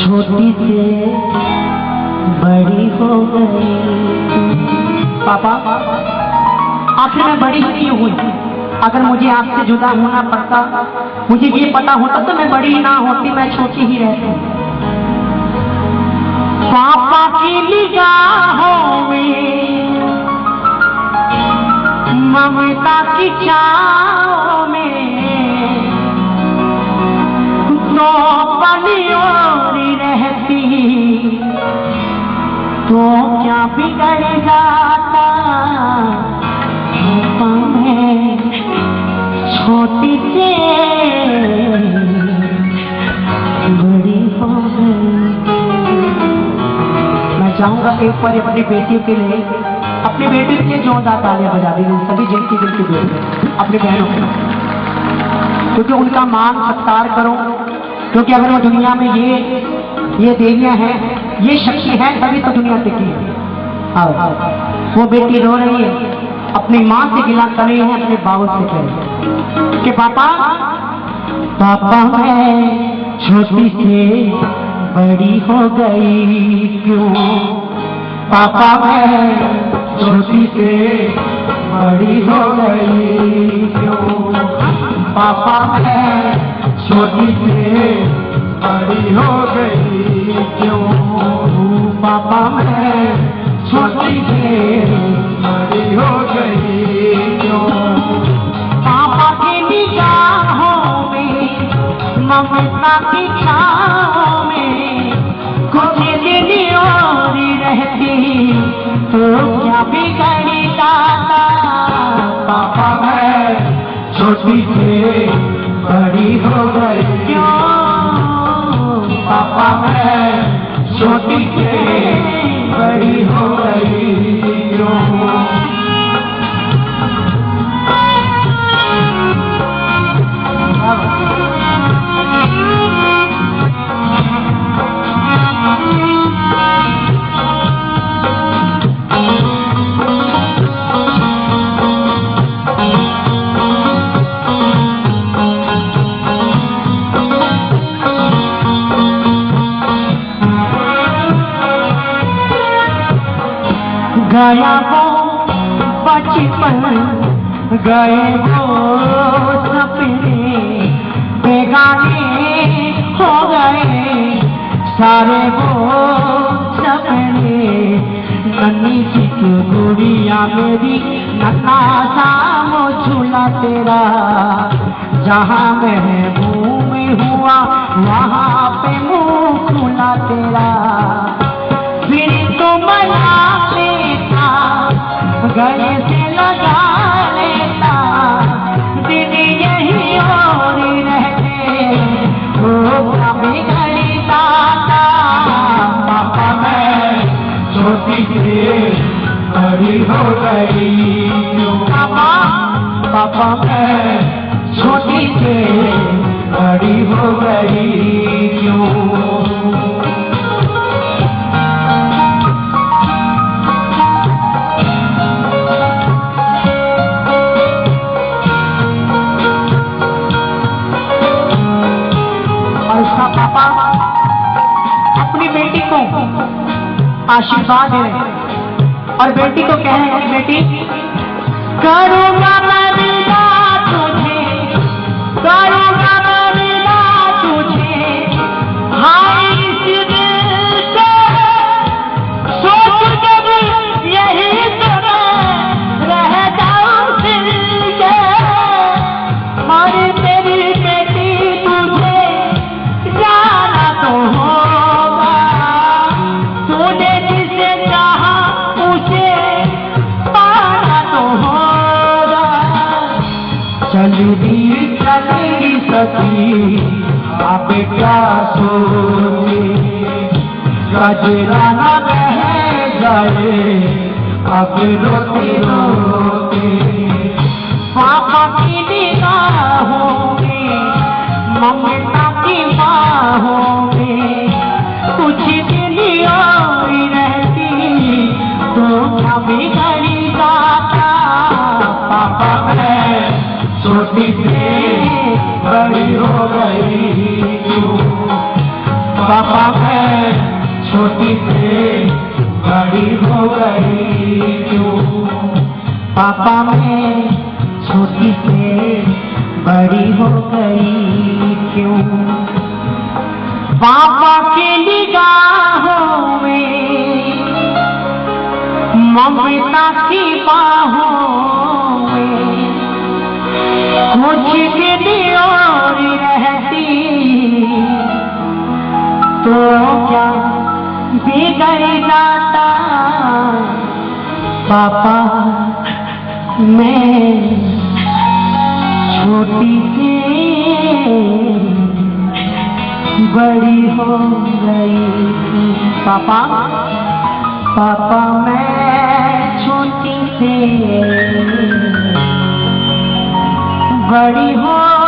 छोटी से बड़ी हो गई। पापा आखिर मैं बड़ी क्यों हुई? अगर मुझे आपसे जुदा होना पड़ता, मुझे ये पता होता तो मैं बड़ी ना होती, मैं छोटी ही रहती। पापा की निगाहों में, ममता की छाँव में तो पलियोरी रहती तो क्या बिगड़ जाता। मैं छोटी से बड़ी हो गई। मैं चाहूंगा एक बार अपनी बेटी के लिए, अपनी बेटी के लिए जोरदार तालियां बजा दीजिए सभी जिनकी बेटी अपनी बहनों के, क्योंकि उनका मान सत्कार करो। क्योंकि अगर वो दुनिया में ये देवियां हैं, ये शक्ति है, तभी तो दुनिया टिकी है। वो बेटी रो रही है, अपनी माँ से गिला कर रही है, अपने बाबू से कह रही है कि पापा मैं छोटी से बड़ी हो गई क्यों? पापा मैं छोटी से बड़ी हो गई क्यों? पापा मैं छोटी से बड़ी हो गई क्यों? पापा मैं छोटी से बड़ी हो गई क्यों? पापा की निगाहों में, ममता की छाँव में कुछ दिन और रहती तो क्या बिगड़ जाता। पापा मैं छोटी से बड़ी हो गई क्यों? पापा मैं छोटी से बड़ी हो गई क्यों? गया वो बचपन, गए वो सपने, बेगाने हो गए सारे वो सपने। नन्ही सी गुड़िया मेरी, नन्हा सा वो झूला तेरा, जहाँ महबूब हुआ वहाँ पे मुँह खुला तेरा। फिर तो मना लेता, गले से लगा लेता, दिन यही और रहते वो बिगड़ जाता। पापा मैं छोटी से बड़ी हो गई क्यों? पापा मैं छोटी से बड़ी हो गई क्यों? अपनी बेटी को आशीर्वाद दे रहे और बेटी को कह रहे हैं, बेटी करूंगा मैं विदा तुझे, करूंगा मैं विदा तुझे, हाय इस दिल से सोच जब यही तरह रह जाऊं दिल के। और तेरी बेटी तुझे जाना तो होगा, तूने जिसे चाहा उसे पाना तो होगा। चलेगी चलेगी सखी आप क्या सोचे, गजरा न बह जाए अब रोते रोते। पापा की निगाहों में, ममता की बाहों में कुछ दिन और रहती तो क्या बिगड़ जाता। पापा मैं छोटी से बड़ी हो गई क्यों? पापा मैं छोटी से बड़ी हो गई क्यों? पापा मैं छोटी से बड़ी हो गई क्यों? पापा की निगाहों में ममता की बाहों में कुछ दिन और रहती तो क्या बिगड़ जाता? पापा मैं छोटी सी बड़ी हो गई थी। पापा पापा मैं छोटी से बड़ी हो